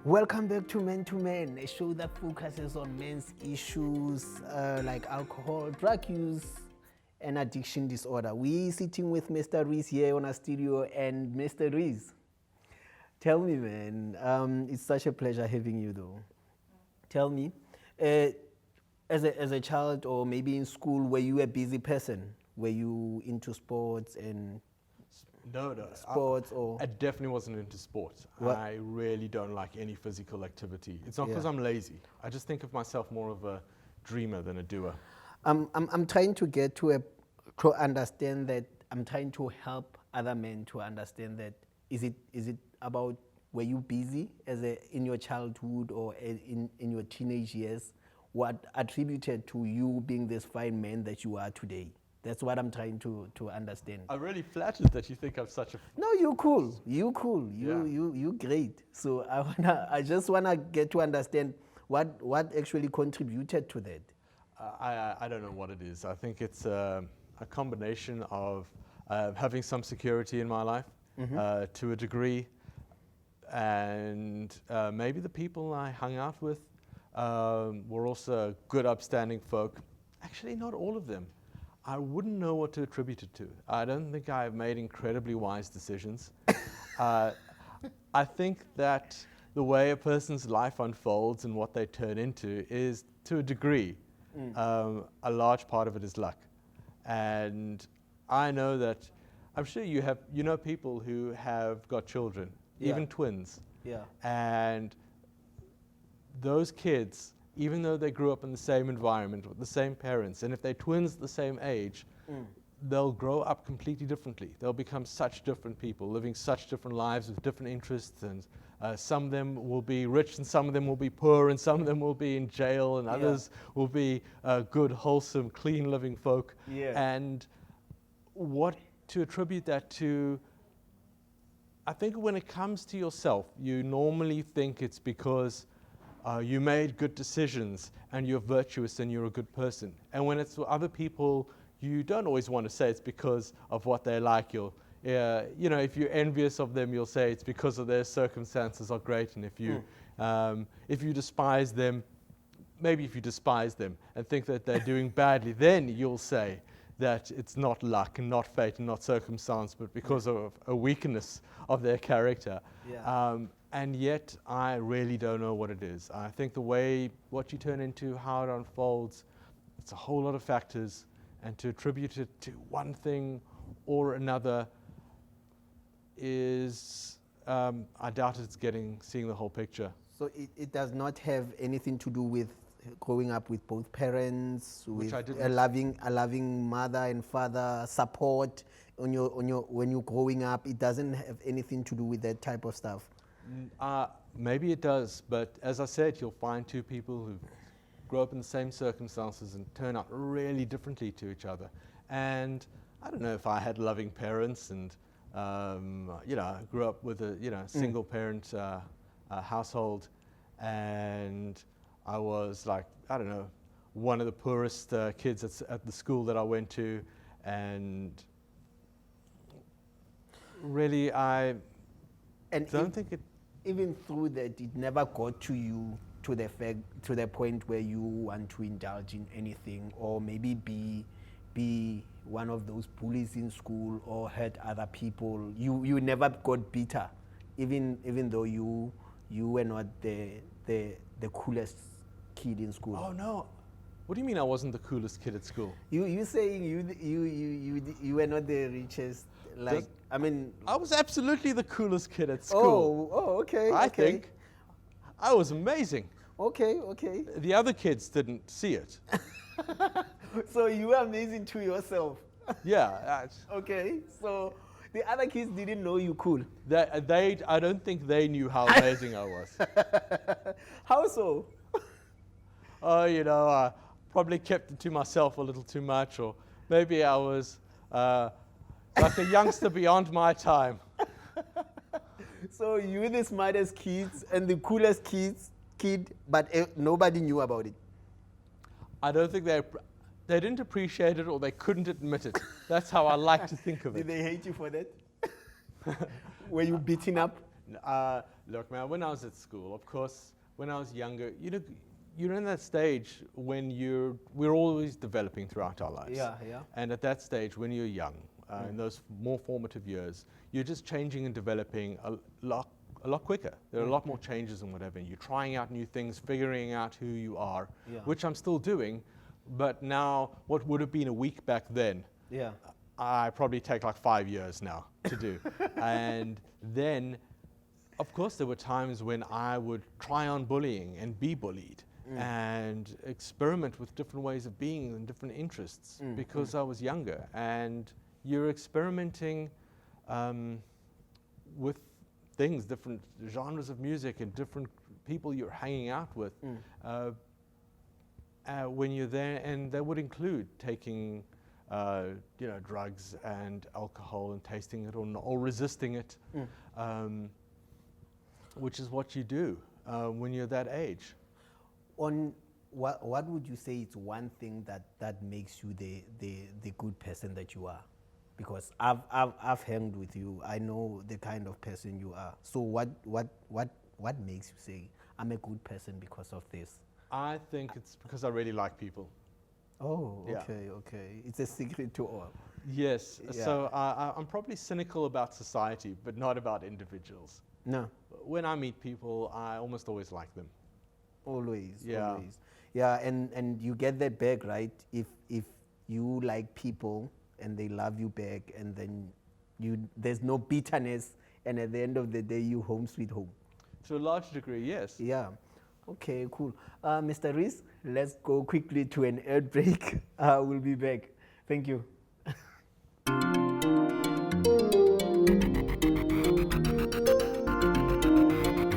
Welcome back to Man2Man, a show that focuses on men's issues like alcohol, drug use, and addiction disorder. We're sitting with Mr. Reese here on our studio, and Mr. Reese, tell me, man, it's such a pleasure having you, though. Tell me, as a child or maybe in school, were you a busy person? Were you into sports and No. sports or? I definitely wasn't into sports. What? I really don't like any physical activity. It's not because Yeah. I'm lazy. I just think of myself more of a dreamer than a doer. I'm trying to get to understand that. I'm trying to help other men to understand that. Is it about, were you busy in your childhood or in your teenage years? What attributed to you being this fine man that you are today? That's what I'm trying to understand. I'm really flattered that you think I'm such a... No, you cool. You cool. Yeah. You great. So I just wanna get to understand what actually contributed to that. I don't know what it is. I think it's a combination of having some security in my life to a degree, and maybe the people I hung out with were also good, upstanding folk. Actually, not all of them. I wouldn't know what to attribute it to. I don't think I've made incredibly wise decisions. I think that the way a person's life unfolds and what they turn into is, to a degree, a large part of it is luck. And I know that, I'm sure you know people who have got children, Yeah. even twins. Yeah. And those kids, even though they grew up in the same environment with the same parents, and if they're twins the same age, they'll grow up completely differently. They'll become such different people, living such different lives with different interests, and some of them will be rich, and some of them will be poor, and some of them will be in jail, and others will be good, wholesome, clean living folk. Yeah. And what to attribute that to, I think when it comes to yourself, you normally think it's because you made good decisions and you're virtuous and you're a good person. And when it's for other people, you don't always want to say it's because of what they like. If you're envious of them, you'll say it's because of their circumstances are great. And if you despise them, maybe if you despise them and think that they're doing badly, then you'll say that it's not luck and not fate and not circumstance, but because of a weakness of their character. Yeah. And yet, I really don't know what it is. I think what you turn into, how it unfolds, it's a whole lot of factors, and to attribute it to one thing or another is, I doubt it's seeing the whole picture. So it does not have anything to do with growing up with both parents, Which with I didn't. a loving mother and father, support when you're growing up. It doesn't have anything to do with that type of stuff. Maybe it does, but as I said, you'll find two people who grow up in the same circumstances and turn out really differently to each other. And I don't know if I had loving parents, and I grew up with a single parent household, and I was like, I don't know, one of the poorest kids at the school that I went to, and really don't think it. Even through that, it never got to you to the point where you want to indulge in anything, or maybe be one of those bullies in school or hurt other people. You never got bitter, even though you were not the coolest kid in school. Oh no! What do you mean I wasn't the coolest kid at school? You saying you were not the richest? Like, I mean, I was absolutely the coolest kid at school. Oh, okay. I okay. think I was amazing. Okay. The other kids didn't see it. So you were amazing to yourself. Yeah, Okay. So the other kids didn't know you cool. I don't think they knew how amazing I was. How so? Oh, I probably kept it to myself a little too much, or maybe I was like a youngster beyond my time. So you were the smartest kids and the coolest kid, but nobody knew about it. I don't think they didn't appreciate it, or they couldn't admit it. That's how I like to think of Did it. they hate you for that? Were you beaten up? Look, man, when I was at school, of course, when I was younger, you're in that stage when we're always developing throughout our lives. Yeah, yeah. And at that stage, when you're young, in those more formative years, you're just changing and developing a lot quicker. There are a lot more changes and whatever. You're trying out new things, figuring out who you are, Yeah. which I'm still doing. But now, what would have been a week back then, Yeah. I probably take like 5 years now to do. And then, of course, there were times when I would try on bullying and be bullied and experiment with different ways of being and different interests because I was younger. And you're experimenting with things, different genres of music and different people you're hanging out with when you're there. And that would include taking drugs and alcohol and tasting it or resisting it, which is what you do when you're that age. On what would you say is one thing that makes you the good person that you are? Because I've hanged with you. I know the kind of person you are. So what makes you say I'm a good person because of this? I think it's because I really like people. Oh, Yeah. okay. It's a secret to all. Yes. Yeah. So I'm probably cynical about society, but not about individuals. No. When I meet people, I almost always like them. Always. Yeah. Always. Yeah, and you get that back, right? If you like people and they love you back, and then there's no bitterness, and at the end of the day, you home sweet home. To a large degree, yes. Yeah. Okay, cool. Mr. Reese, let's go quickly to an ad break. We'll be back. Thank you.